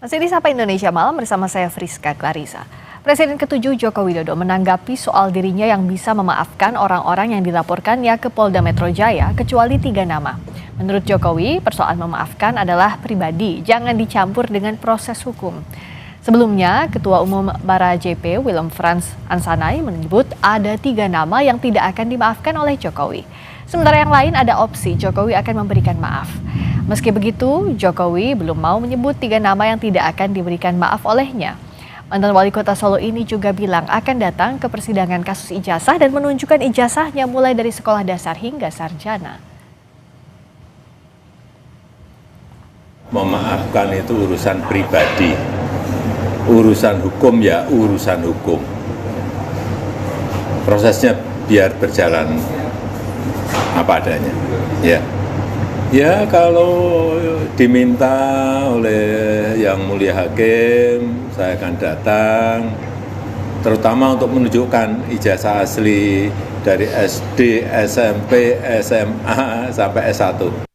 Masih di Sapa Indonesia Malam bersama saya Friska Clarissa. Presiden ke-7 Joko Widodo menanggapi soal dirinya yang bisa memaafkan orang-orang yang dilaporkannya ke Polda Metro Jaya kecuali 3 nama. Menurut Jokowi, persoalan memaafkan adalah pribadi, jangan dicampur dengan proses hukum. Sebelumnya, Ketua Umum Bara JP Willem Frans Ansanai menyebut ada 3 nama yang tidak akan dimaafkan oleh Jokowi. Sementara yang lain ada opsi Jokowi akan memberikan maaf. Meski begitu, Jokowi belum mau menyebut 3 nama yang tidak akan diberikan maaf olehnya. Mantan Wali Kota Solo ini juga bilang akan datang ke persidangan kasus ijazah dan menunjukkan ijazahnya mulai dari sekolah dasar hingga sarjana. Memaafkan itu urusan pribadi, urusan hukum ya urusan hukum. Prosesnya biar berjalan apa adanya. Ya kalau diminta oleh Yang Mulia Hakim, saya akan datang, terutama untuk menunjukkan ijazah asli dari SD, SMP, SMA, sampai S1.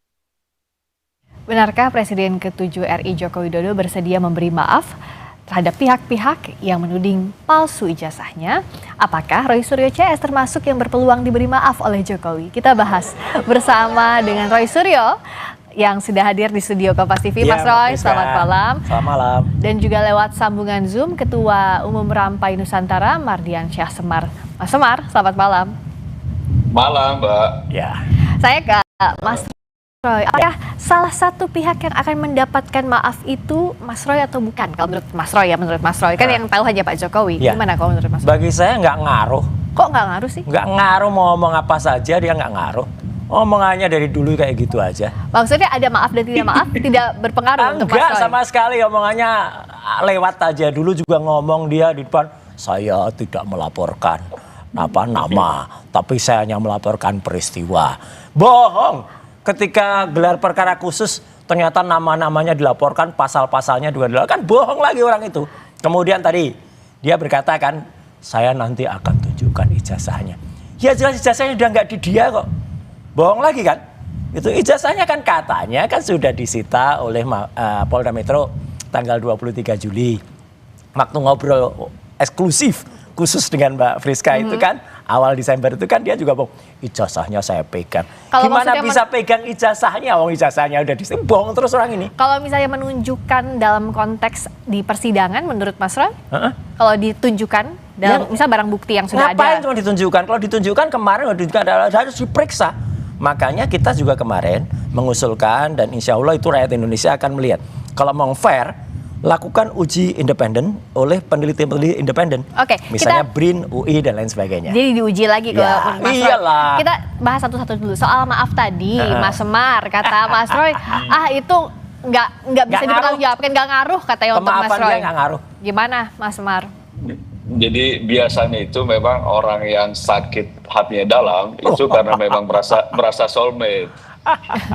Benarkah Presiden ke-7 RI Joko Widodo bersedia memberi maaf terhadap pihak-pihak yang menuding palsu ijazahnya? Apakah Roy Suryo CS termasuk yang berpeluang diberi maaf oleh Jokowi? Kita bahas bersama dengan Roy Suryo yang sudah hadir di studio Kompas TV. Mas Roy, selamat malam. Selamat malam. Dan juga lewat sambungan Zoom, Ketua Umum Rampai Nusantara, Mardian Syah Semar. Mas Semar, selamat malam. Malam, Mbak. Ya. Saya ke Mas Roy, apakah salah satu pihak yang akan mendapatkan maaf itu Mas Roy atau bukan? Kalau menurut Mas Roy menurut Mas Roy. Kan yang tahu hanya Pak Jokowi. Ya. Gimana kalau menurut Mas Roy? Bagi saya nggak ngaruh. Kok nggak ngaruh sih? Nggak ngaruh mau ngomong apa saja, dia nggak ngaruh. Omongannya dari dulu kayak gitu aja. Maksudnya ada maaf dan tidak maaf tidak berpengaruh untuk Mas Roy? Enggak sama sekali, omongannya lewat aja. Dulu juga ngomong dia di depan, saya tidak melaporkan nama, tapi saya hanya melaporkan peristiwa. Bohong. Ketika gelar perkara khusus ternyata nama-namanya dilaporkan, pasal-pasalnya juga dilaporkan, kan bohong lagi orang itu. Kemudian tadi dia berkata kan, saya nanti akan tunjukkan ijazahnya. Ya jelas ijazahnya udah nggak di dia kok. Bohong lagi kan? Itu ijazahnya kan katanya kan sudah disita oleh Polda Metro tanggal 23 Juli. Waktu ngobrol eksklusif khusus dengan Mbak Friska itu kan awal Desember itu kan dia juga bohong, ijazahnya saya pegang. Kalau gimana bisa pegang ijazahnya? Wong ijazahnya udah disita, bohong terus orang ini. Kalau misalnya menunjukkan dalam konteks di persidangan menurut Mas Roy, kalau ditunjukkan dalam misal barang bukti yang sudah ngapain ada. cuma ditunjukkan? Kalau ditunjukkan kemarin harus diperiksa. Makanya kita juga kemarin mengusulkan dan insya Allah itu rakyat Indonesia akan melihat. Kalau mau fair, lakukan uji independen oleh peneliti-peneliti independen. Oke, misalnya BRIN, UI dan lain sebagainya. Jadi diuji lagi ke Mas Roy. Iyalah. Kita bahas satu-satu dulu. Soal maaf tadi, Mas Semar kata Mas Roy, itu nggak bisa dipertanggungjawabkan, nggak ngaruh katanya untuk Mas Roy. Dia nggak ngaruh. Gimana Mas Semar? Jadi biasanya itu memang orang yang sakit hatinya dalam itu karena memang merasa soulmate.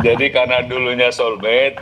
Jadi karena dulunya soulmate,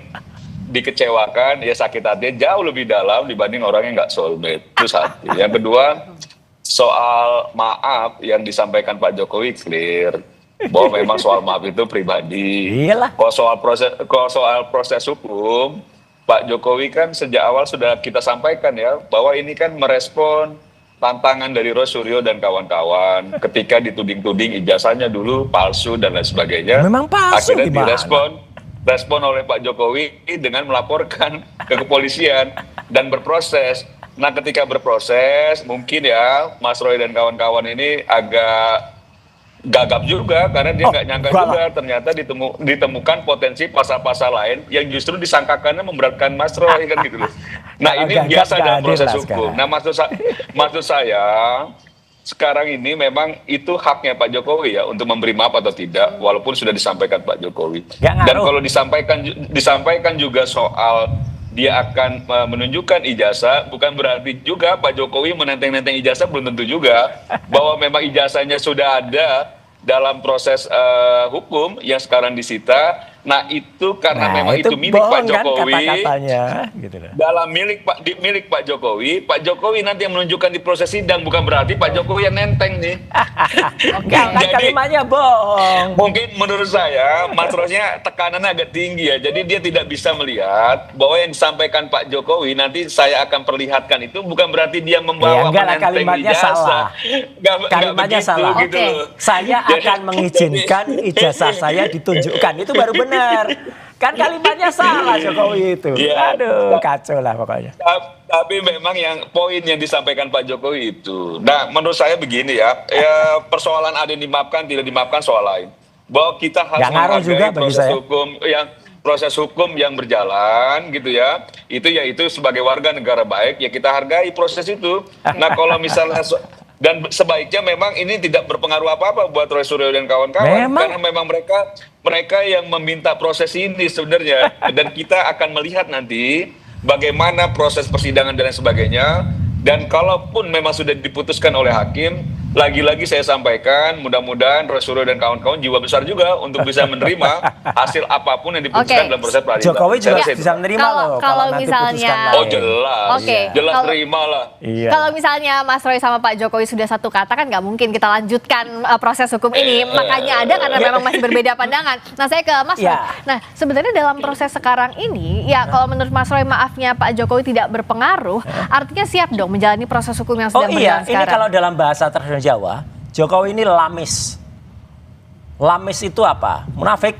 dikecewakan, ya sakit hatinya jauh lebih dalam dibanding orang yang nggak soulmate. Itu satu. Yang kedua, soal maaf yang disampaikan Pak Jokowi clear bahwa memang soal maaf itu pribadi. Iyalah. Kalau soal proses hukum, Pak Jokowi kan sejak awal sudah kita sampaikan ya bahwa ini kan merespon tantangan dari Roy Suryo dan kawan-kawan ketika dituding-tuding ijazahnya dulu palsu dan lain sebagainya. Memang palsu. Akhirnya direspon oleh Pak Jokowi dengan melaporkan ke kepolisian dan berproses. Nah ketika berproses mungkin ya Mas Roy dan kawan-kawan ini agak gagap juga karena dia nggak nyangka juga ternyata ditemukan potensi pasal-pasal lain yang justru disangkakannya memberatkan Mas Roy kan gitu loh. Nah ini biasa dalam proses hukum. Nah maksud saya sekarang ini memang itu haknya Pak Jokowi ya untuk memberi maaf atau tidak walaupun sudah disampaikan Pak Jokowi. Dan kalau disampaikan juga soal dia akan menunjukkan ijazah, bukan berarti juga Pak Jokowi menenteng-nenteng ijazah, belum tentu juga bahwa memang ijazahnya sudah ada dalam proses hukum yang sekarang disita Nah itu karena Nah, memang itu itu milik Pak bohong kan Jokowi. kata-katanya, gitu loh. Dalam milik Pak Jokowi nanti yang menunjukkan di proses sidang, bukan berarti Pak Jokowi yang nenteng nih. Enggak, kan Jadi, kalimatnya bohong. mungkin menurut saya Mas Rosnya tekanannya agak tinggi ya. Jadi dia tidak bisa melihat bahwa yang disampaikan Pak Jokowi nanti saya akan perlihatkan itu bukan berarti dia membawa Enggak lah, menenteng kalimatnya ijazah. salah. Nggak Kalimatnya begitu, salah. gitu Oke. loh. Saya akan mengizinkan ijazah saya ditunjukkan. Itu baru benar. Kan kalimatnya salah Jokowi itu. Iya. Aduh, kacau lah pokoknya. Tapi memang yang poin yang disampaikan Pak Jokowi itu. Nah, menurut saya begini ya, persoalan ada yang dimaafkan tidak dimaafkan soal lain. Bahwa kita harus Nggak ngaruh juga menghargai bagi saya. proses hukum yang berjalan gitu ya. Itu yaitu sebagai warga negara baik ya kita hargai proses itu. Nah, kalau misalnya dan sebaiknya memang ini tidak berpengaruh apa-apa buat Roy Suryo dan kawan-kawan karena memang mereka yang meminta proses ini sebenarnya dan kita akan melihat nanti bagaimana proses persidangan dan lain sebagainya. Dan kalaupun memang sudah diputuskan oleh hakim, lagi-lagi saya sampaikan, mudah-mudahan Roy Suryo dan kawan-kawan jiwa besar juga untuk bisa menerima hasil apapun yang diputuskan dalam proses peradilan. Jokowi juga Saya bisa menerima loh kalau nanti misalnya- putuskan lain. Oh jelas, Oke. jelas Kalau- terima lah. Iya. Kalau misalnya Mas Roy sama Pak Jokowi sudah satu kata kan nggak mungkin kita lanjutkan proses hukum ini. Makanya ada karena memang masih berbeda pandangan. Nah saya ke Mas Roy. Ya. Nah sebenarnya dalam proses sekarang ini ya kalau menurut Mas Roy maafnya Pak Jokowi tidak berpengaruh, artinya siap dong menjalani proses hukum yang Oh sedang iya, berjalan ini sekarang. kalau dalam bahasa tradisional Jawa, Jokowi ini lamis. Lamis itu apa? Munafik.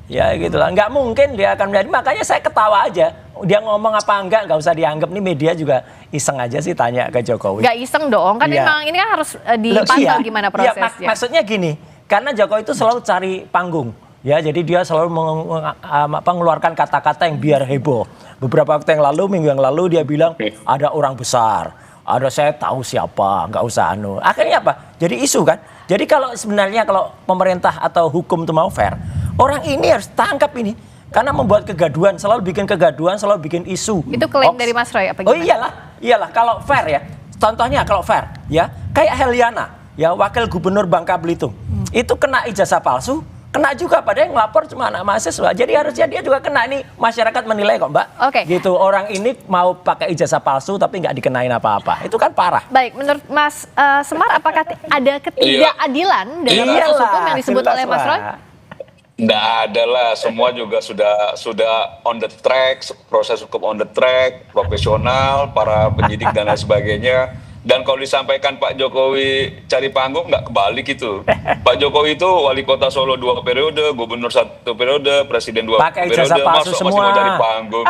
Ya gitu lah. Nggak mungkin dia akan menjadi. Makanya saya ketawa aja. Dia ngomong apa enggak usah dianggap. Nih media juga iseng aja sih tanya ke Jokowi. Nggak iseng dong, kan Iya. memang ini kan harus Loh, dipantau iya. gimana Iya, prosesnya. maksudnya gini, karena Jokowi itu selalu cari panggung. Ya, jadi dia selalu mengeluarkan kata-kata yang biar heboh. Beberapa waktu yang lalu, minggu yang lalu dia bilang ada orang besar. Ada saya tahu siapa, nggak usah anu. Akhirnya apa? Jadi isu kan. Jadi kalau sebenarnya kalau pemerintah atau hukum itu mau fair, orang ini harus tangkap ini. Karena membuat kegaduhan, selalu bikin kegaduhan, selalu bikin isu. Itu klaim Hoax. dari Mas Roy apa Oh gimana? iyalah kalau fair ya. Contohnya kalau fair ya, kayak Heliana, ya wakil gubernur Bangka Belitung. Itu kena ijazah palsu, kena juga pada yang ngelapor cuma anak mahasiswa. Jadi harusnya dia juga kena, ini masyarakat menilai kok Mbak. Oke. Gitu, orang ini mau pakai ijazah palsu tapi nggak dikenain apa-apa. Itu kan parah. Baik, menurut Mas Semar, apakah ada ketidakadilan dalam proses Iyalah, hukum yang disebut jelas oleh Mas Roy? lah. Nggak ada lah, semua juga sudah on the track, proses hukum on the track, profesional, para penyidik dan lain sebagainya. Dan kalau disampaikan Pak Jokowi cari panggung, nggak kebalik itu. Pak Jokowi itu wali kota Solo 2 periode, gubernur 1 periode, presiden 2 Pakai periode, ijazah palsu masih semua. mau cari panggung.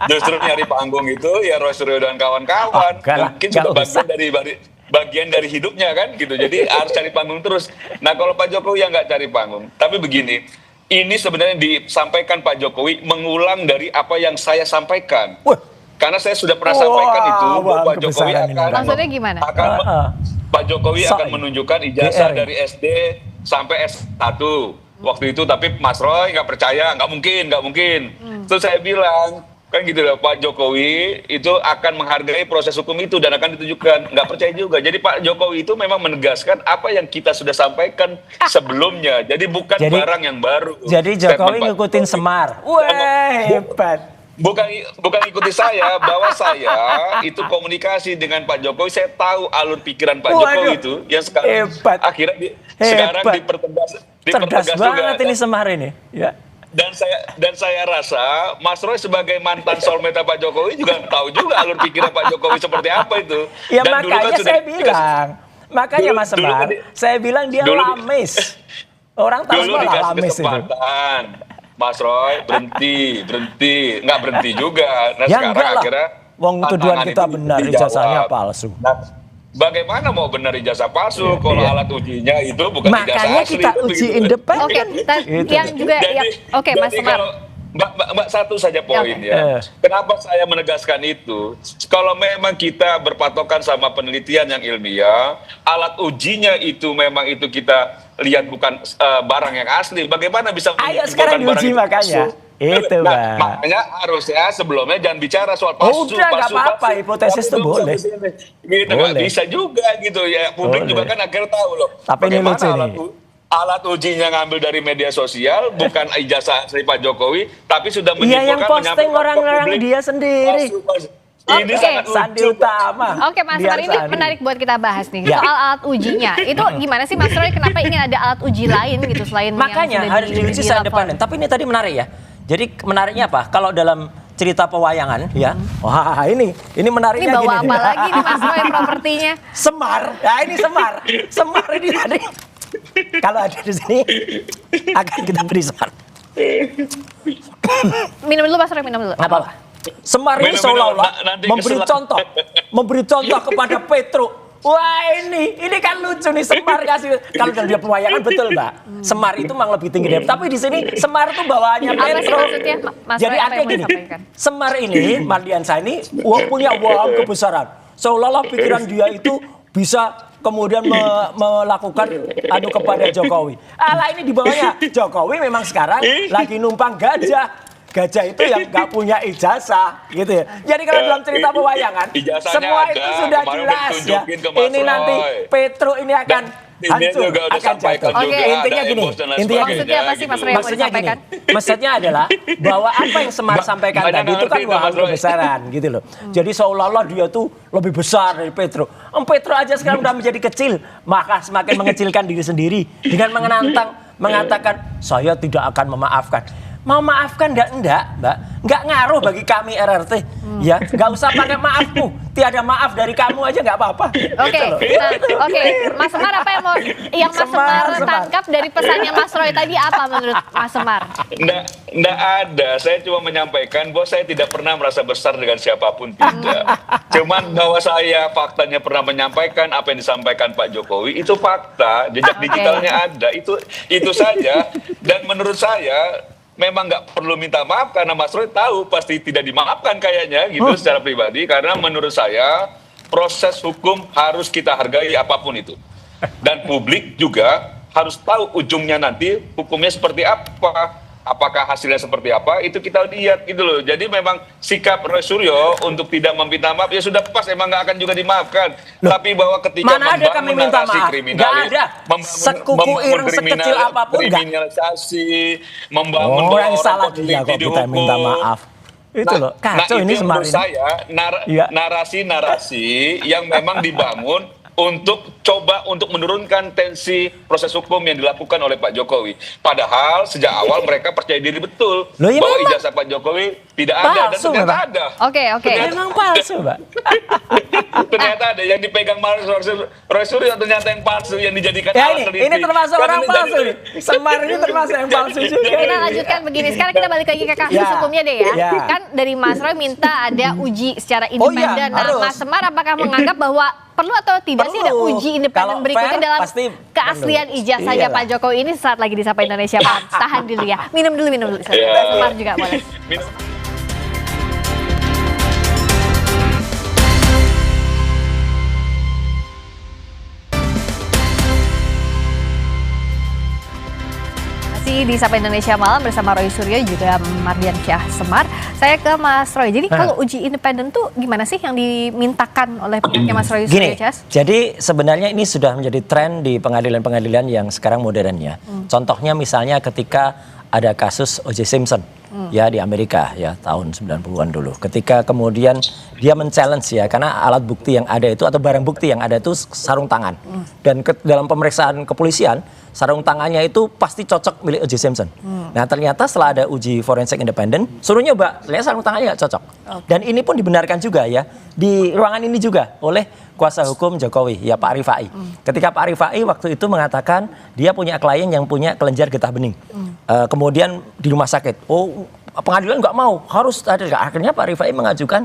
Justru nyari panggung itu ya Roy Suryo dan kawan-kawan. Oh, enggak lah, Mungkin enggak sudah usah. bagian dari hidupnya kan gitu. Jadi harus cari panggung terus. Nah kalau Pak Jokowi yang nggak cari panggung, tapi begini, ini sebenarnya disampaikan Pak Jokowi mengulang dari apa yang saya sampaikan. Wah. Karena saya sudah pernah sampaikan itu, wah, Pak Jokowi kebesaran ini. Maksudnya gimana? Pak Jokowi So, akan menunjukkan ijazah GR. dari SD sampai S1 waktu itu, tapi Mas Roy nggak percaya, nggak mungkin. Terus saya bilang, kan gitu loh, Pak Jokowi itu akan menghargai proses hukum itu dan akan ditunjukkan, nggak percaya juga. Jadi Pak Jokowi itu memang menegaskan apa yang kita sudah sampaikan sebelumnya, jadi bukan barang yang baru. Jadi Statement Jokowi Pak ngikutin Jokowi. Semar. Wah, hebat. Bukan ikuti saya, bahwa saya itu komunikasi dengan Pak Jokowi, saya tahu alur pikiran Pak Jokowi itu yang sekarang hebat. akhirnya sekarang Hebat. dipertegas Cerdas juga. banget ini Semar ini. Ya. Dan saya rasa Mas Roy sebagai mantan soulmate Pak Jokowi juga tahu juga alur pikiran Pak Jokowi seperti apa itu. Ya Dan dulu makanya kan sudah saya bilang. Makanya Dulu- Mas dulu Semar, kan di- saya bilang dia dulu- lamis. Orang tahu dulu semua lah dikasih lamis itu. kesempatan. Mas Roy berhenti, nggak berhenti juga. Nah Ya sekarang enggak lah. akhirnya Wong tuduhan tantangan kita itu benar, dijawab. ijazahnya palsu. Nah, bagaimana mau benar ijazah palsu kalau alat ujinya itu bukan ijazah Makanya asli? kita Itu uji begitu. independen. Oke, Gitu. yang juga ya, oke Mas jadi Semar. kalau Mbak satu saja poin oke. ya. Kenapa saya menegaskan itu? Kalau memang kita berpatokan sama penelitian yang ilmiah, alat ujinya itu memang itu kita lihat bukan barang yang asli. Bagaimana bisa Ayo menyimpulkan sekarang barang diuji itu makanya. palsu? Itu, Nah, Bang. makanya harusnya sebelumnya jangan bicara soal palsu. Udah, nggak apa-apa, hipotesis itu boleh. Gitu, nggak Boleh. bisa juga gitu ya. Publik Boleh. juga kan akhirnya tahu loh. Tapi ini bagaimana lucu alat nih. alat ujinya ngambil dari media sosial, bukan ijazah asli Pak Jokowi, tapi sudah Iya, yang menyimpulkan posting orang-orang dia sendiri. Ini Oke. sangat Sandi lucu. Utama. Oke Mas Roy, ini Sandi. menarik buat kita bahas nih. Ya. Soal alat ujinya, itu gimana sih Mas Roy, kenapa ingin ada alat uji lain gitu selain Makanya yang sudah harus diuji secara independen. Tapi ini tadi menarik ya. Jadi menariknya apa? Kalau dalam cerita pewayangan ya, wah ini Ini menariknya bawa gini. apa lagi nih Mas Roy propertinya? Semar. Ya ini Semar. Semar ini tadi. Kalau ada di sini akan kita beri Semar. Minum dulu Mas Roy, minum dulu. Nggak apa-apa. Semar ini Minum, seolah-olah nanti memberi contoh kepada Petro. Wah ini kan lucu nih Semar kasih. Kalau dalam dia pewayangan betul Mbak. Semar itu memang lebih tinggi dari. Tapi di sini Semar itu bawaannya Apa sih Petro. maksudnya, Mas Jadi Roy, apa artinya yang mau gini, disampaikan? Semar ini Mardiansyah ini punya waham kebesaran. Seolah-olah pikiran dia itu bisa kemudian melakukan kepada Jokowi. Alah ini di bawahnya Jokowi memang sekarang lagi numpang gajah. Gajah itu yang nggak punya ijazah, gitu ya. Jadi kalau dalam cerita pewayangan, Ijazahnya semua ada, itu sudah kemarin jelas ya. ditunjukin ke Mas Ini nanti Roy. Petro ini akan Ini hancur, juga udah akan sampaikan jatuh. juga, Intinya ada gini, emos dan lain intinya sebagainya, Maksudnya apa sih, Mas Roy, yang mau Maksudnya gini, disampaikan? maksudnya adalah bahwa apa yang Semar sampaikan banyak tadi itu kan ngerti itu, waham Mas Roy. kebesaran gitu loh. Jadi seolah-olah dia tuh lebih besar dari Petro. Petro aja sekarang udah menjadi kecil, maka semakin mengecilkan diri sendiri dengan mengatakan saya tidak akan memaafkan. Mau maafkan enggak, Mbak? Enggak ngaruh bagi kami RRT. Ya, enggak usah pakai maafmu. Tiada maaf dari kamu aja enggak apa-apa. Oke, Gitu loh. nah, oke, Mas Semar apa yang mau Mas Semar tangkap dari pesannya Mas Roy tadi apa menurut Mas Semar? Nggak ada. Saya cuma menyampaikan bahwa saya tidak pernah merasa besar dengan siapapun, tidak. Cuman bahwa saya faktanya pernah menyampaikan apa yang disampaikan Pak Jokowi itu fakta, jejak Oke. digitalnya ada. Itu saja. Dan menurut saya memang nggak perlu minta maaf karena Mas Roy tahu pasti tidak dimaafkan kayaknya gitu secara pribadi, karena menurut saya proses hukum harus kita hargai apapun itu. Dan publik juga harus tahu ujungnya nanti hukumnya seperti apa. Apakah hasilnya seperti apa, itu kita lihat gitu loh. Jadi memang sikap Roy Suryo untuk tidak meminta maaf, ya sudah pas, emang nggak akan juga dimaafkan. Loh, tapi bahwa ketika mana ada kami minta narasi maaf? kriminalis, Nggak ada. Sekuku ireng sekecil apapun nggak. kriminalisasi, membangun Oh, bahwa yang orang salah konflik dia kok kita dihukum. minta maaf. Itu loh, kacau itu ini yang Semar menurut ini. saya Iya. narasi-narasi yang memang dibangun untuk coba untuk menurunkan tensi proses hukum yang dilakukan oleh Pak Jokowi. Padahal sejak awal mereka percaya diri betul Loh, ya bahwa memang. ijazah Pak Jokowi tidak ada, dan Palsu, ternyata memang. ada. Oke. Memang palsu, Mbak. Ternyata ada yang dipegang Roy Suryo, ternyata yang palsu yang dijadikan Ya alat ini termasuk Kan orang ini palsu jadi- nih. Semar ini termasuk yang palsu juga. Kita lanjutkan begini. Sekarang kita balik lagi ke kasus Ya. hukumnya deh ya. Ya. Kan dari Mas Roy minta ada uji secara Oh iya, independen. Nah, harus. Mas Semar apakah menganggap bahwa perlu atau tidak sih ada Perlu. uji independen Kalau berikutnya fair, dalam pasti keaslian perlu. ijazahnya Iyalah. Pak Jokowi ini saat lagi di Sapa Indonesia Pak. Tahan dulu ya. Minum dulu. Ya. Mas Semar juga boleh. Masih di Sapa Indonesia Malam bersama Roy Suryo juga Mardiansyah Semar. Saya ke Mas Roy. Jadi kalau uji independen tuh gimana sih yang dimintakan oleh pihaknya Mas Roy Suryo, Gini, Cas? jadi sebenarnya ini sudah menjadi tren di pengadilan-pengadilan yang sekarang modern ya. Contohnya misalnya ketika ada kasus O.J. Simpson ya di Amerika ya tahun 90-an dulu. Ketika kemudian dia men-challenge ya karena alat bukti yang ada itu atau barang bukti yang ada itu sarung tangan. Dan dalam pemeriksaan kepolisian sarung tangannya itu pasti cocok milik O.J. Simpson. Nah ternyata setelah ada uji forensik independen, suruh nyoba, ternyata sarung tangannya nggak cocok. Dan ini pun dibenarkan juga ya di ruangan ini juga oleh kuasa hukum Jokowi, ya Pak Rifai. Ketika Pak Rifai waktu itu mengatakan dia punya klien yang punya kelenjar getah bening. Kemudian di rumah sakit, pengadilan nggak mau, harus ada. Akhirnya Pak Rifai mengajukan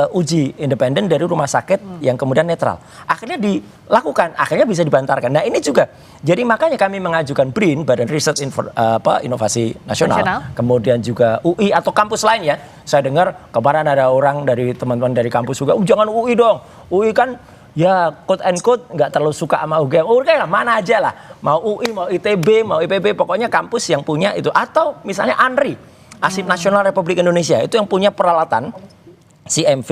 uji independen dari rumah sakit yang kemudian netral. Akhirnya dilakukan, akhirnya bisa dibantarkan. Nah ini juga, jadi makanya kami mengajukan BRIN, Badan Riset Inovasi Nasional, kemudian juga UI atau kampus lain ya. Saya dengar kemarin ada orang dari teman-teman dari kampus juga, jangan UI dong, UI kan ya quote and quote nggak terlalu suka sama UGM. UGM lah, mana aja lah, mau UI, mau ITB, mau IPB, pokoknya kampus yang punya itu. Atau misalnya ANRI, Arsip Nasional Republik Indonesia, itu yang punya peralatan CMV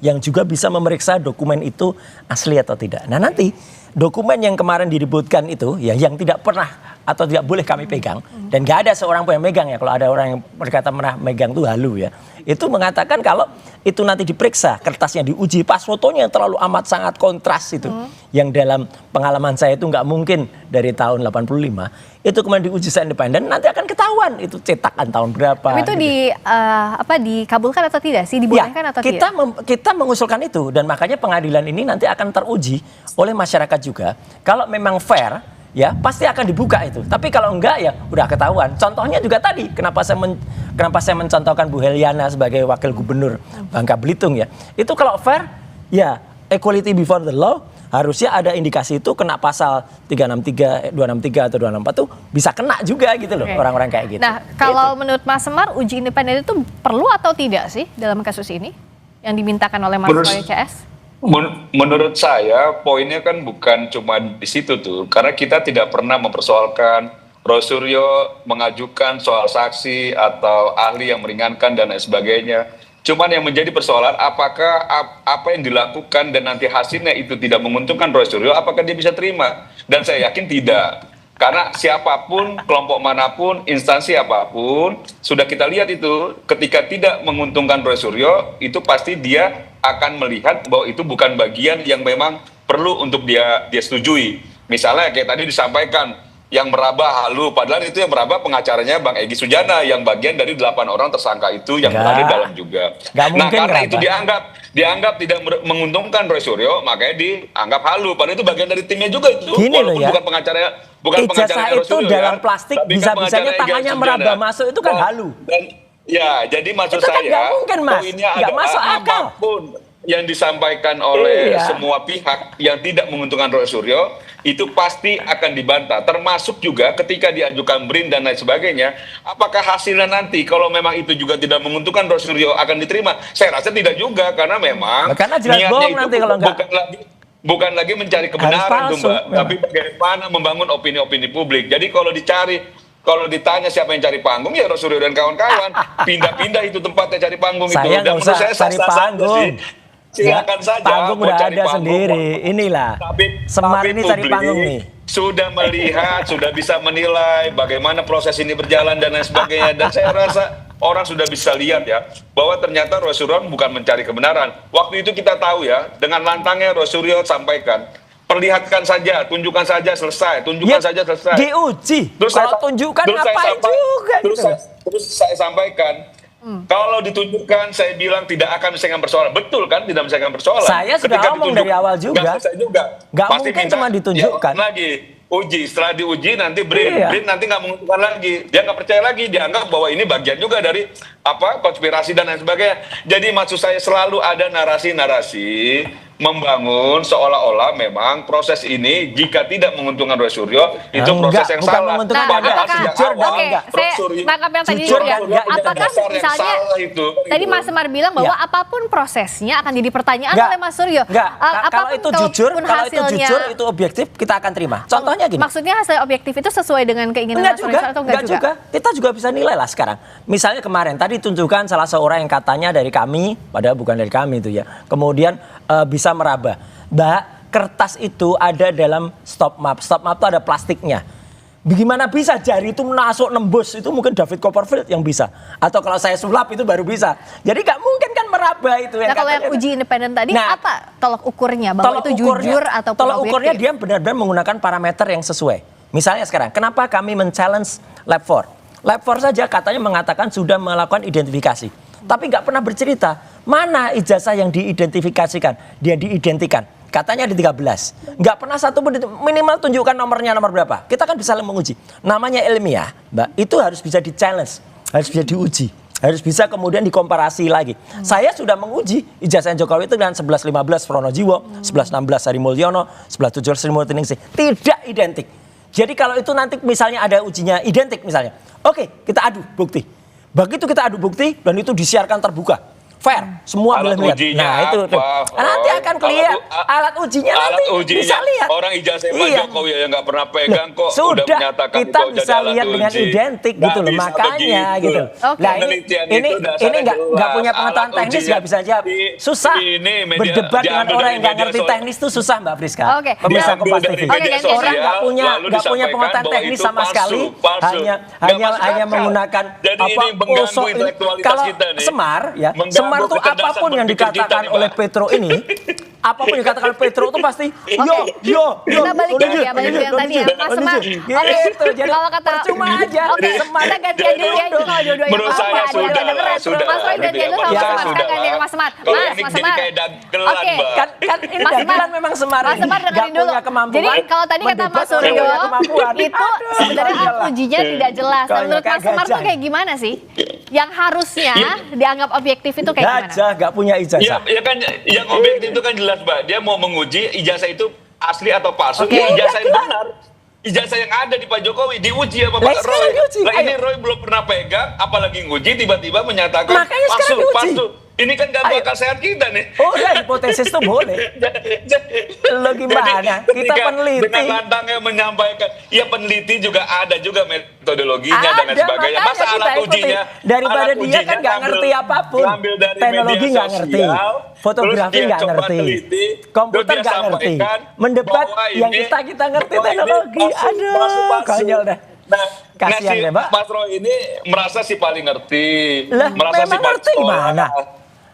yang juga bisa memeriksa dokumen itu asli atau tidak. Nah nanti dokumen yang kemarin diributkan itu ya yang tidak pernah atau tidak boleh kami pegang dan nggak ada seorang pun yang megang ya, kalau ada orang yang berkata pernah megang itu halu ya, itu mengatakan kalau itu nanti diperiksa kertasnya diuji pas fotonya yang terlalu amat sangat kontras itu yang dalam pengalaman saya itu nggak mungkin dari tahun 85 itu kemudian diuji secara independen nanti akan ketahuan itu cetakan tahun berapa. Tapi itu dikabulkan atau tidak sih, dibolehkan atau tidak? Kita mengusulkan itu dan makanya pengadilan ini nanti akan teruji oleh masyarakat juga. Kalau memang fair ya pasti akan dibuka itu. Tapi kalau enggak ya udah ketahuan. Contohnya juga tadi kenapa saya mencontohkan Bu Heliana sebagai wakil gubernur Bangka Belitung ya. Itu kalau fair ya equality before the law harusnya ada indikasi itu kena pasal 363, 263 atau 264 tuh bisa kena juga gitu loh orang-orang kayak gitu. Nah, kalau menurut Mas Semar uji independen itu perlu atau tidak sih dalam kasus ini yang dimintakan oleh Mas Roy CS? Menurut saya poinnya kan bukan cuma di situ tuh, karena kita tidak pernah mempersoalkan Roy Suryo mengajukan soal saksi atau ahli yang meringankan dan lain sebagainya. Cuman yang menjadi persoalan apakah apa yang dilakukan dan nanti hasilnya itu tidak menguntungkan Roy Suryo, apakah dia bisa terima? Dan saya yakin tidak. Karena siapapun, kelompok manapun, instansi apapun, sudah kita lihat itu ketika tidak menguntungkan Roy Suryo, itu pasti dia akan melihat bahwa itu bukan bagian yang memang perlu untuk dia setujui. Misalnya kayak tadi disampaikan, yang meraba halu, padahal itu yang meraba pengacaranya Bang Egy Sujana yang bagian dari 8 orang tersangka itu yang berada di dalam juga. Nah karena itu dianggap tidak menguntungkan Roy Suryo, makanya dianggap halu. Padahal itu bagian dari timnya juga itu. Gini walaupun ya, bukan pengacaranya Roy itu Suryo dalam ya, plastik tapi bisa-bisanya pengacara tangannya Egy meraba Sujana. masuk itu kan halu. Dan, ya jadi maksud itu kan saya nggak mungkin, Mas. poinnya Nggak adalah masuk akal. apapun yang disampaikan oleh semua pihak yang tidak menguntungkan Roy Suryo itu pasti akan dibantah, termasuk juga ketika diajukan BRIN dan lain sebagainya. Apakah hasilnya nanti kalau memang itu juga tidak menguntungkan Roy Suryo akan diterima? Saya rasa tidak juga, karena memang karena jelas bohong nanti kalau enggak. Bukan lagi mencari kebenaran tuh Mbak, tapi bagaimana membangun opini-opini publik. Jadi kalau ditanya siapa yang cari panggung, ya Roy Suryo dan kawan-kawan. Pindah-pindah itu tempatnya cari panggung itu. Saya nggak usah cari panggung. Silakan saja. Panggung udah ada sendiri. Inilah. Semar ini cari panggung nih. Sudah melihat, sudah bisa menilai bagaimana proses ini berjalan dan lain sebagainya. Dan saya rasa orang sudah bisa lihat ya, bahwa ternyata Roy Suryo bukan mencari kebenaran. Waktu itu kita tahu ya, dengan lantangnya Roy Suryo sampaikan, perlihatkan saja, tunjukkan saja selesai, tunjukkan saja selesai. Diuji. Terus kalau tunjukkan ngapain juga gitu. Terus saya sampaikan, kalau ditunjukkan, saya bilang tidak akan menyelesaikan persoalan. Betul kan, tidak menyelesaikan persoalan. Saya sudah ngomong dari awal juga. Nggak selesai juga. Nggak mungkin cuma ditunjukkan. Ya, lagi uji, setelah diuji nanti BRIN. BRIN nanti nggak menguntungkan lagi. Dia nggak percaya lagi, dianggap bahwa ini bagian juga dari konspirasi dan lain sebagainya. Jadi maksud saya selalu ada narasi-narasi membangun seolah-olah memang proses ini jika tidak menguntungkan Roy Suryo itu proses yang salah. Saya tangkap yang tadi juga. Apakah misalnya tadi Mas Semar bilang bahwa apapun prosesnya akan jadi pertanyaan oleh Mas Suryo. Kalau itu jujur, itu objektif, kita akan terima. Contohnya gini. Maksudnya hasil objektif itu sesuai dengan keinginan Mas Suryo atau enggak juga? Kita juga bisa nilai lah sekarang. Misalnya kemarin tadi tunjukkan salah seorang yang katanya dari kami, padahal bukan dari kami itu ya. Kemudian bisa meraba. Mbak, kertas itu ada dalam stop map. Stop map itu ada plastiknya. Bagaimana bisa jari itu masuk nembus? Itu mungkin David Copperfield yang bisa. Atau kalau saya sulap itu baru bisa. Jadi gak mungkin kan meraba itu. Nah kalau yang uji independen tadi apa tolak ukurnya? Bahwa itu jujur atau tolak ukurnya dia benar-benar menggunakan parameter yang sesuai. Misalnya sekarang, kenapa kami men-challenge Lab 4? Lab 4 saja katanya mengatakan sudah melakukan identifikasi. Tapi nggak pernah bercerita mana ijazah yang diidentifikasikan, dia diidentikan. Katanya ada 13. Nggak pernah satu pun minimal tunjukkan nomornya nomor berapa. Kita kan bisa menguji. Namanya ilmiah, Mbak, itu harus bisa di-challenge, harus bisa diuji. Harus bisa kemudian dikomparasi lagi. Saya sudah menguji ijazah Jokowi itu dengan 1115 Pronojiwo, 1116 Hari Mulyono, 1117 Sri Mulyani. Tidak identik. Jadi kalau itu nanti misalnya ada ujinya identik misalnya. Oke, kita adu bukti. Begitu kita adu bukti dan itu disiarkan terbuka. Fair, semua boleh Alat melihat. ujinya Nah itu tuh. apa, Nanti akan kelihatan alat ujinya nanti bisa lihat. Orang ijazah Pak Jokowi yang nggak pernah pegang kok udah Sudah, menyatakan kita itu bisa jadi alat lihat dengan uji. identik Nggak gitu loh, bisa makanya begitu. gitu. Oke. Nah Penelitian ini itu dasarnya nggak punya jelas. pengetahuan Alat teknis ujinya nggak bisa jawab. Susah ini media- berdebat dengan diambil orang dari yang nggak media ngerti sosial. teknis tuh susah Mbak Friska. Oke. Pemirsa Diambil Kompas dari TV. media Oke, sosial, Orang nggak punya lalu pengetahuan disampaikan bahwa teknis itu sama palsu, sekali, palsu. hanya Nggak masuk hanya akal. menggunakan Jadi ini mengganggu intelektualitas kalau kita nih. Semar ya, Mengganggu Semar tuh kecerdasan apapun yang berpikir kita dikatakan nih, oleh Mbak. Petro ini, apapun yang dikatakan Petro itu pasti yo. Kita balik lagi ya, balik yang tadi ya, Mas Semar. Oke, Gitu, jadi kalau kata percuma aja. Oke, Semar kita gantian dulu ya, itu kalau dua-duanya Menurut saya apa-apa, sudah dua-duanya lah, berat. sudah. Mas Roy gantian dulu sama Ya, Mas Semar, sudah sekarang gantian ke lah. Mas Semar. Kalau Mas ini jadi Semar. kayak dagelan, Oke. Mbak. Kan ini Mas Semar. dagelan memang Semar Mas ini. Semar Nggak dengerin dulu. punya kemampuan Jadi kalau tadi kata mendebat, Mas nggak Suryo, punya kemampuan. itu sebenarnya Iyalah. alat ujinya tidak jelas. Dan Kayak menurut Mas Semar tuh gajah. kayak gimana sih? Yang harusnya dianggap objektif itu kayak gimana? Gajah nggak punya ijazah. Ya kan yang objektif itu kan jelas, Mbak. Dia mau menguji ijazah itu asli atau palsu. Oke. Ini ijazah yang Udah, benar. Ijazah yang ada di Pak Jokowi diuji sama Lah, Pak sekarang Roy. diuji. Lah ini Ayo. Roy belum pernah pegang, apalagi nguji tiba-tiba menyatakan Makanya sekarang diuji. palsu. Ini kan gak Ayo. bakal sehat kita nih. Oh ya, hipotesis tuh boleh. Lo gimana? Jadi, Kita ketika peneliti. dengan lantangnya menyampaikan, ya peneliti juga ada juga metodologinya dan lain Ada, sebagainya. makanya Masa kita alat ikuti. ujinya, Daripada alat dia ujinya kan nggak ngerti apapun. ngambil dari Teknologi media nggak ngerti. sosial, Fotografi terus dia nggak coba ngerti. teliti, Komputer terus dia nggak ngerti. sampaikan Mendebat bahwa yang ini- kita ngerti bahwa ini teknologi. palsu, Aduh, palsu. konyol deh. Nah, Kasihan si deh, Mbak. Mas Roy ini merasa si paling ngerti, Lah, merasa memang si paling ngerti sekolah. gimana?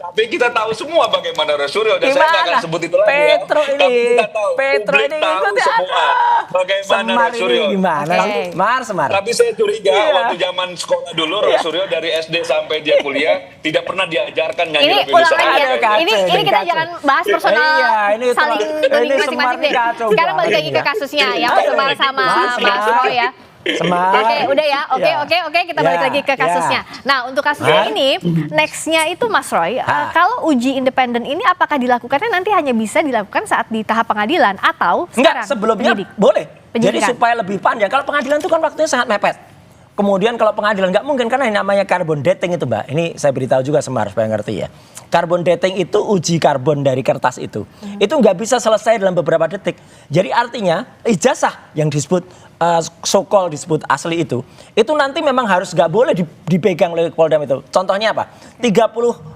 Tapi kita tahu semua bagaimana Roy Suryo dan saya nggak akan Gimana? sebut itu lagi. Petro ya. ini, Tapi kita tahu, Petro publik ini tahu ikuti, semua bagaimana Semar Roy Suryo. ini gimana? Oke. Semar. Tapi saya curiga Iya. waktu zaman sekolah dulu Roy Suryo dari SD sampai dia kuliah tidak pernah diajarkan nyanyi Ini lagu ulang Indonesia lagi ya. Ada kacau, Ini kita kacau. jangan bahas personal Iya, ini saling ini tuding Semar masing-masing ini deh. kacau Sekarang balik lagi ke banget ya. kasusnya ya, Mas Semar sama Mas Roy ya. Semar. Oke, udah ya. Oke, kita balik Ya, lagi ke kasusnya. ya. Nah, untuk kasusnya Hah? ini, next-nya itu Mas Roy, kalau uji independen ini apakah dilakukannya nanti hanya bisa dilakukan saat di tahap pengadilan atau sekarang? Enggak, sebelumnya penyidik? boleh. Jadi Penyidikan. supaya lebih panjang. Kalau pengadilan itu kan waktunya sangat mepet. Kemudian kalau pengadilan nggak mungkin karena yang namanya carbon dating itu, Mbak. Ini saya beritahu juga Semar supaya ngerti ya. Carbon dating itu uji karbon dari kertas itu. Itu nggak bisa selesai dalam beberapa detik. Jadi artinya ijazah yang disebut so-called disebut asli itu nanti memang harus nggak boleh dipegang oleh Polda Metro. Contohnya apa? 30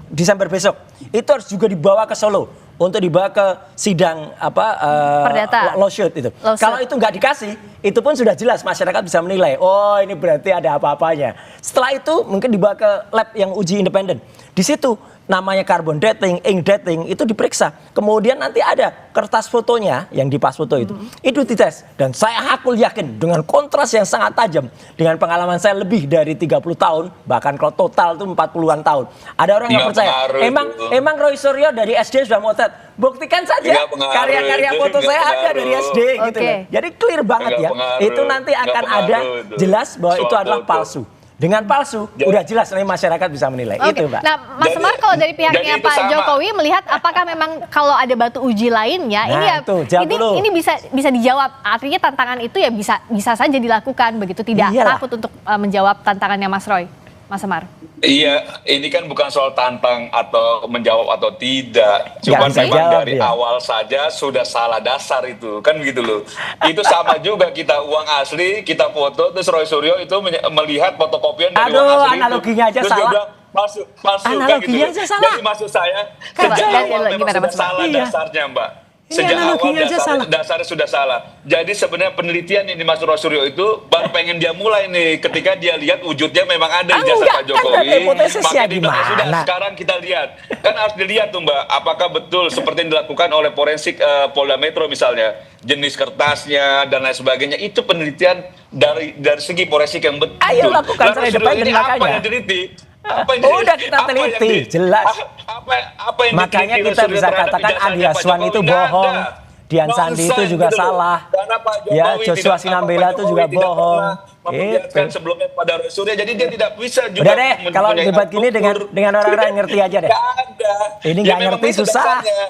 Desember besok itu harus juga dibawa ke Solo untuk dibawa ke sidang Perdata. lawsuit itu. Lawsuit. Kalau itu nggak dikasih, itu pun sudah jelas masyarakat bisa menilai. Oh, ini berarti ada apa-apanya. Setelah itu mungkin dibawa ke lab yang uji independen. Di situ namanya carbon dating, ink dating itu diperiksa. Kemudian nanti ada kertas fotonya yang di pas foto itu dites. Dan saya hakul yakin dengan kontras yang sangat tajam dengan pengalaman saya lebih dari 30 tahun, bahkan kalau total itu 40-an tahun. Ada orang yang Nggak percaya. pengaruh itu. Emang Roy Suryo dari SD sudah motret. Buktikan saja Nggak pengaruh karya-karya itu, foto nggak saya ada pengaruh. dari SD gitu Oke. loh. Jadi clear banget Nggak ya. pengaruh. Itu nanti Nggak akan pengaruh ada itu. jelas bahwa itu Soal adalah foto. palsu. Dengan palsu, Jadi- udah jelas nanti masyarakat bisa menilai. Oke. Itu, Mbak. Nah, Mas Jadi- Semar kalau dari jadi pihaknya itu Pak sama. Jokowi melihat apakah memang kalau ada batu uji lainnya Nah, ini ya itu, jawab dulu. ini bisa dijawab. Artinya tantangan itu ya bisa saja dilakukan begitu, tidak Iyalah. takut untuk menjawab tantangannya Mas Roy. Mas Semar. Iya, ini kan bukan soal tantang atau menjawab atau tidak. Cuma bisa memang jawab dari dia. awal saja sudah salah dasar itu. Kan begitu loh. Itu sama juga kita uang asli, kita foto, terus Roy Suryo itu melihat fotokopian dari Aduh, uang asli analoginya itu. aja Terus dia salah. bilang, palsu, Analoginya kan gitu. aja salah. Jadi maksud saya, Coba, sejak ganti awal lagi, memang gimana, sudah Mas Semar? salah Iya. dasarnya, Mbak. Ini Sejak awal analoginya aja salah. dasarnya sudah salah. Jadi sebenarnya penelitian ini Mas Roy Suryo itu baru pengen dia mulai nih ketika dia lihat wujudnya memang ada ijazah enggak, Pak kan Jokowi. berarti hipotesisnya Makanya dia bilang, gimana? sudah sekarang kita lihat. Kan harus dilihat tuh Mbak, apakah betul seperti yang dilakukan oleh forensik Polda Metro misalnya, jenis kertasnya dan lain sebagainya, itu penelitian dari segi forensik yang betul. Ayo lakukan, Lalu saya Suryo independen ini apa makanya. yang teliti? Apa yang Udah kita apa yang teliti, jelas. Apa yang Makanya diteliti kita Suryo bisa terhadap katakan ijazahnya Andi Pak Aswan Jokowi? itu Nggak bohong. ada. Dian Sandi itu Nonsense juga gitu loh. salah. Karena Pak Ya, Jokowi Joshua tidak- Sinambela Pak itu Jokowi juga tidak bohong. pernah memperlihatkan Gitu. sebelumnya pada Roy Suryo, jadi dia tidak bisa juga Udah deh, kalau mempunyai debat gini struktur. dengan orang-orang yang ngerti aja deh. Nggak ada. Ini Ya, nggak memang ngerti itu susah. dasarnya.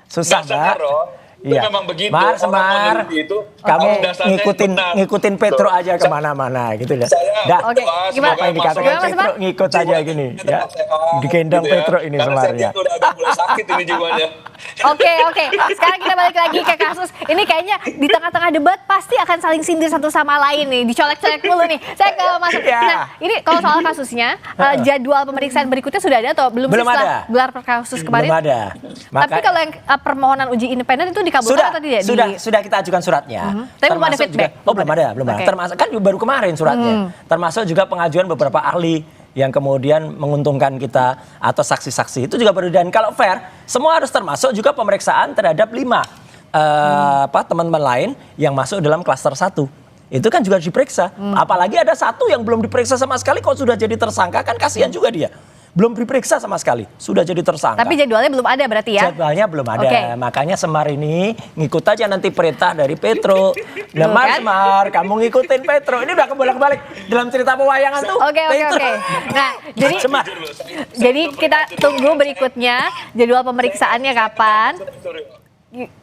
Susah, Dasarnya, Mbak. Ron. Iya. memang begitu. Mar, Orang Semar, meneliti itu kamu harus dasarnya benar. ngikutin Petro Tuh. aja kemana-mana gitu dah. Saya Oke, berdoa gimana? Apa yang dikatakan Gimana, Mas Petro Semar? ngikut aja jiwanya gini tetap ya. sehat, Digendong gitu ya. Petro ini Karena saya Semarnya. lihat udah agak mulai sakit ini jiwanya. Oke. Sekarang kita balik lagi ke kasus. Ini kayaknya di tengah-tengah debat pasti akan saling sindir satu sama lain nih. Dicolek-colek dulu nih. Saya ke Mas. Ya. Nah, ini kalau soal kasusnya, jadwal pemeriksaan berikutnya sudah ada atau belum? Belum sih setelah ada. gelar kasus kemarin? Belum ada. Tapi kalau yang permohonan uji independen itu dikabulkan atau tidak? Sudah kita ajukan suratnya. Tapi belum ada Termasuk feedback? juga, belum ada. Oke. Termasuk kan baru kemarin suratnya. Termasuk juga pengajuan beberapa ahli yang kemudian menguntungkan kita atau saksi-saksi itu juga baru. Dan kalau fair, semua harus termasuk juga pemeriksaan terhadap 5 teman-teman lain yang masuk dalam klaster 1. Itu kan juga diperiksa. Apalagi ada satu yang belum diperiksa sama sekali kok sudah jadi tersangka, kan kasihan juga dia. Belum diperiksa sama sekali, sudah jadi tersangka. Tapi jadwalnya belum ada berarti ya? Jadwalnya belum ada, Oke. makanya Semar ini ngikut aja nanti perintah dari Petro. Nah, kan? Semar, kamu ngikutin Petro. Ini udah kebolak-balik dalam cerita pewayangan tuh. Oke. Petro. Nah, Semar. jadi kita tunggu berikutnya jadwal pemeriksaannya kapan.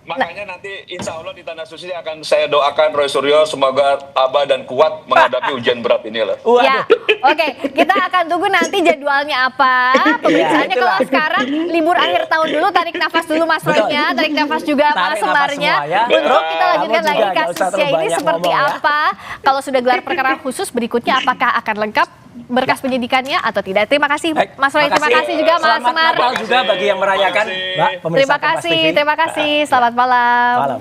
Makanya nanti insya Allah di Tanah Suci akan saya doakan Roy Suryo semoga tabah dan kuat menghadapi ujian berat ini lah. Ya, oke. Kita akan tunggu nanti jadwalnya apa, pemeriksaannya. itulah. Kalau sekarang libur akhir tahun dulu, tarik nafas dulu Mas Roy-nya, tarik nafas juga Mas Tarik nafas Semarnya. semua ya. Untuk kita Kamu lanjutkan juga lagi nggak usah kasusnya terlalu ini banyak seperti ngomong ya. apa. Kalau sudah gelar perkara khusus berikutnya apakah akan lengkap berkas penyidikannya atau tidak. Terima kasih Baik, Mas Roy, terima kasih juga Mas Selamat Semar. Natal juga bagi yang merayakan, Mbak, pemirsa Terima Kompas TV. kasih. Selamat malam. Malam.